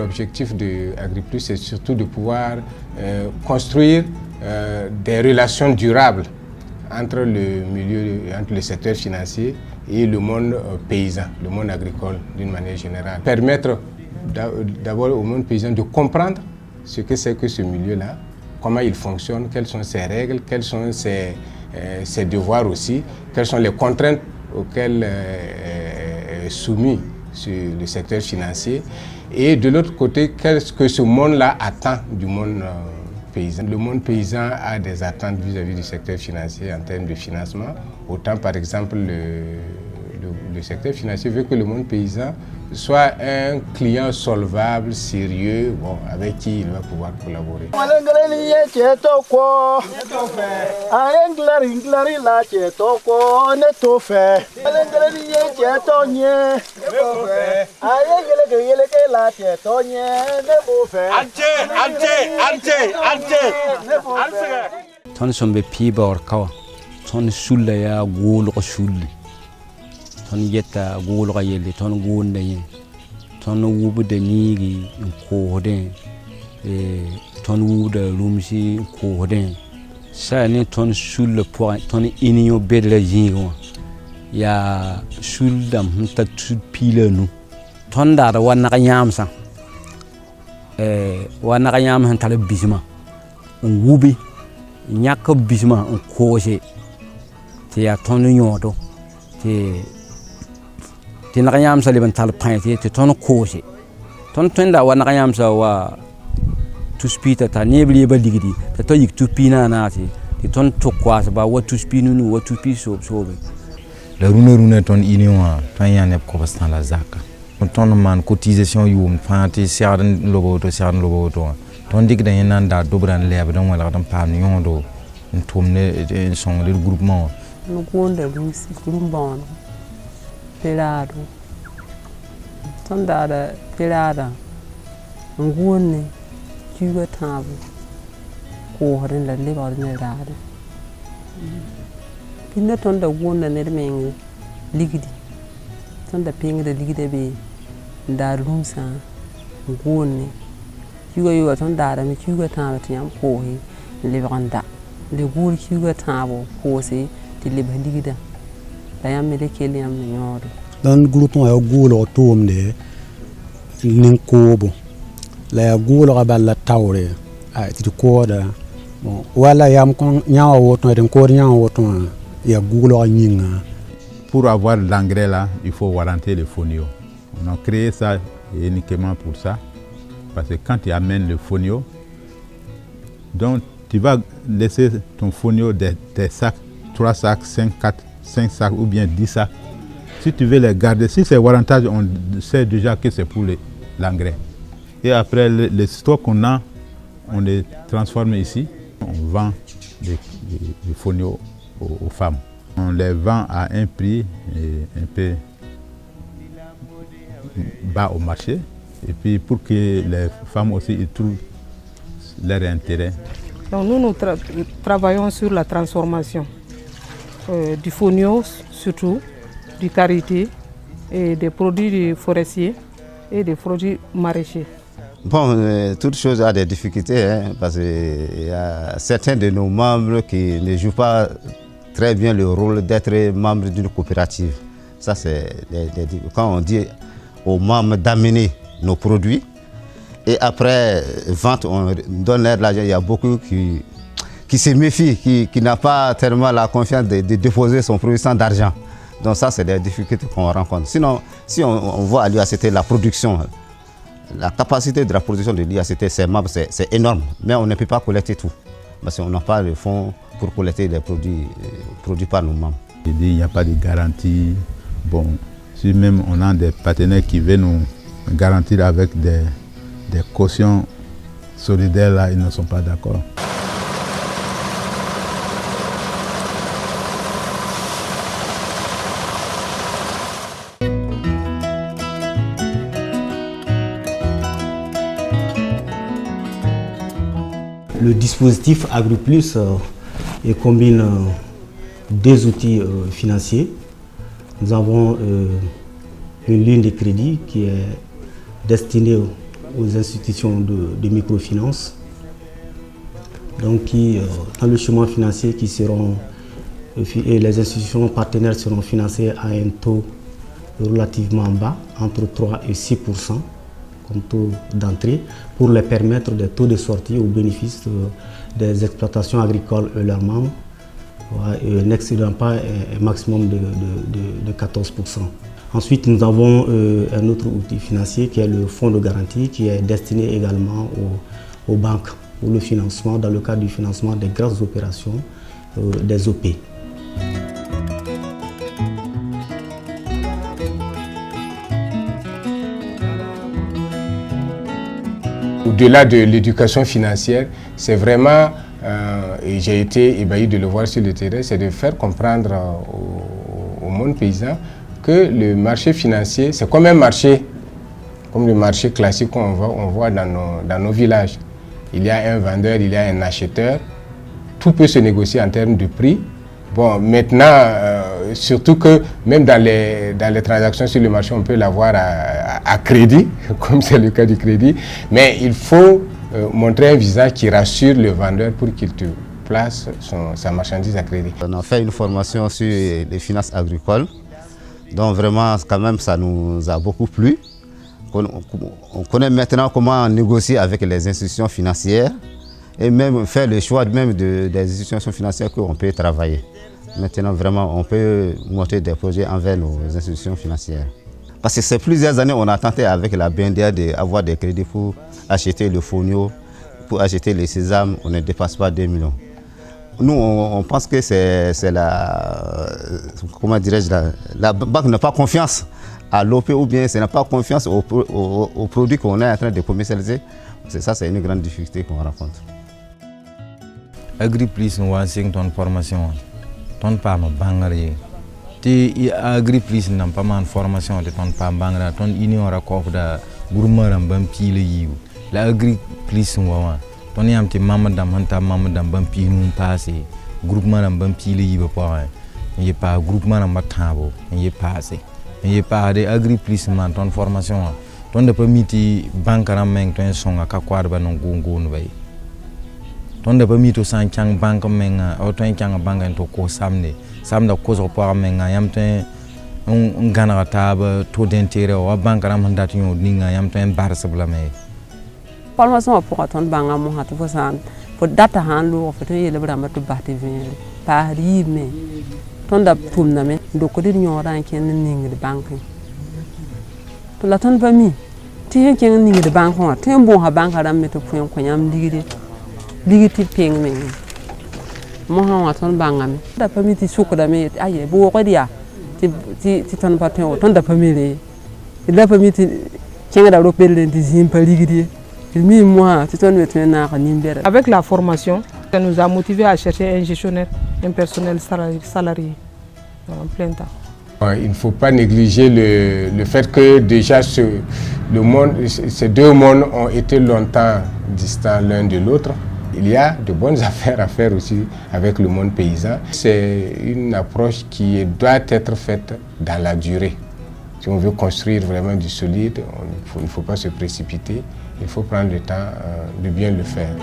l'objectif de AgriPlus, c'est surtout de pouvoir construire des relations durables entre le secteur financier et le monde paysan, le monde agricole d'une manière générale. Permettre d'abord au monde paysan de comprendre ce que c'est que ce milieu-là, comment il fonctionne, quelles sont ses règles, quels sont ses devoirs aussi, quelles sont les contraintes auxquelles est soumis le secteur financier, et de l'autre côté, qu'est-ce que ce monde-là attend du monde paysan. Le monde paysan a des attentes vis-à-vis du secteur financier en termes de financement. Autant par exemple le secteur financier veut que le monde paysan soit un client solvable, sérieux, bon, avec qui il va pouvoir collaborer. Ton sombe pibor kawa, ton sulle ya gol ko sulle, ton yetta gol ko yelle, ton gonde yen, ton wubude nigi ko den, ton wubude rumsi ko den. Ça ne ton sulle point, ton inyo bedle jingo, ya suldam ta tu pile nu, ton da wana kanyam sa, wana kanyam han tale bisma, wubi. Ñak bisma on koose te ya ton nyodo te nakanyam sa liban tal painte te ton koose ton tenda wa nakanyam sa wa tu spita ta nebli ba ligidi te to yik tu pina na te ton to kwasa ba wa tu spinu nu wa tu piso sobe la rune ton union tan yane ko bastan la zaka ton man cotisation yum fanti sardan lobo to ton dig dañ nan da dobran leb don wala dan pam yondo tomne son le groupement no gonda rusi grumbon pelado ton da pelada ngonne juga tabu ko horen la leba ne dade kinda ton da gonda ne men ligidi ton da pinga da ligide be da rumsa ngonne Hugo you ton dada mi Hugo tama tiam kohi lebranda le gul Hugo tabo kosi ti lebligida dayam me de keliam nyodo dan groupe ya gulo tomde nin kobo la gulo ga balla tawre a ti koda bon wala yam kon nyaawo woto den ko nyaawo woto ya gulo nyinga. Pour avoir l'engrais là, il faut warranter les fonio. On a créé ça uniquement pour ça. Parce que quand tu amènes le fonio, donc tu vas laisser ton fonio des sacs, 3 sacs, 5 sacs ou bien 10 sacs. Si tu veux les garder, si c'est warrantage, on sait déjà que c'est pour l'engrais. Et après, les stocks qu'on a, on les transforme ici. On vend les fonio aux femmes. On les vend à un prix un peu bas au marché. Et puis pour que les femmes aussi y trouvent leur intérêt. Donc nous travaillons sur la transformation du fonio, surtout du karité, et des produits forestiers et des produits maraîchers. Bon, toute chose a des difficultés, hein, parce qu'il y a certains de nos membres qui ne jouent pas très bien le rôle d'être membre d'une coopérative. Ça, c'est quand on dit aux membres d'amener nos produits et après vente on donne leur l'argent. Il y a beaucoup qui se méfient, qui n'a pas tellement la confiance de déposer son produit sans d'argent. Donc ça c'est des difficultés qu'on rencontre. Sinon si on voit à l'UACT la production, la capacité de la production de l'UACT, ses membres, c'est énorme, mais on ne peut pas collecter tout parce qu'on n'a pas le fonds pour collecter les produits produits par nos membres. Il n'y a pas de garantie. Bon, si même on a des partenaires qui veulent nous garantir avec des cautions solidaires, là, ils ne sont pas d'accord. Le dispositif AgriPlus combine deux outils financiers. Nous avons une ligne de crédit qui est destinée aux institutions de microfinance, donc qui, dans le chemin financier, et les institutions partenaires seront financées à un taux relativement bas, entre 3 et 6% comme taux d'entrée, pour les permettre des taux de sortie au bénéfice des exploitations agricoles et leurs membres, n'excédant pas un maximum de 14%. Ensuite, nous avons un autre outil financier qui est le fonds de garantie, qui est destiné également aux banques pour le financement, dans le cadre du financement des grosses opérations, des OP. Au-delà de l'éducation financière, c'est vraiment, et j'ai été ébahi de le voir sur le terrain, c'est de faire comprendre au monde paysan que le marché financier, c'est comme un marché, comme le marché classique qu'on voit dans nos villages. Il y a un vendeur, il y a un acheteur, tout peut se négocier en termes de prix. Bon, maintenant, surtout que même dans les transactions sur le marché, on peut l'avoir à crédit, comme c'est le cas du crédit, mais il faut montrer un visage qui rassure le vendeur pour qu'il te place sa marchandise à crédit. On a fait une formation sur les finances agricoles, donc vraiment, quand même, ça nous a beaucoup plu. On connaît maintenant comment négocier avec les institutions financières et même faire le choix même des institutions financières qu'on peut travailler. Maintenant, vraiment, on peut monter des projets envers nos institutions financières. Parce que ces plusieurs années, on a tenté avec la BNDA d'avoir des crédits pour acheter le fonio, pour acheter les sésames, on ne dépasse pas 2 millions. Nous, on pense que c'est comment dirais-je, la banque n'a pas confiance à l'OP ou bien elle n'a pas confiance aux produits qu'on est en train de commercialiser. Ça, c'est une grande difficulté qu'on rencontre. Agriplice, nous avons une formation. Ton pas ma bangare ti Agriplice n'a pas ma formation de ton pas bangara ton union rakof da gourmaram bam pile yiw la Agriplice wa ton yam ti mamadam hanta mamadam bam pinu passé groupement bam pile yiw pa y pas groupement ma tabo y passé y pas de Agriplice man ton formation ton de permiti bankara meng ton songa ka kwar ba non gongo no bay ton de permito san chang bank menga o ton chang bank to ko samda ko so pa menga yam ten on gana taba to d'intérêt o bank ram handat yo ninga yam ten bar sabla me formation pour ton banga mo hatu fo san fo data handu fo to yele bra matu bahti vin pa ri me ton da tumna me do ko dir nyora ken ninga de bank to la ton ba mi ti ken ninga de bank ho ten bo ha bank ram me to pu ko nyam ligiti ping me mo ha ton bangam da pamiti sukuda me aye bo ko dia ti ton patin ton da pamile da pamiti kenga da ropel di zimpa ligidi mi moi ti ton metne na ka nimbere. Avec la formation, ça nous a motivé à chercher un gestionnaire, un personnel salarié en plein temps. Il ne faut pas négliger le fait que déjà ces deux mondes ont été longtemps distants l'un de l'autre. Il y a de bonnes affaires à faire aussi avec le monde paysan. C'est une approche qui doit être faite dans la durée. Si on veut construire vraiment du solide, il ne faut pas se précipiter, il faut prendre le temps de bien le faire.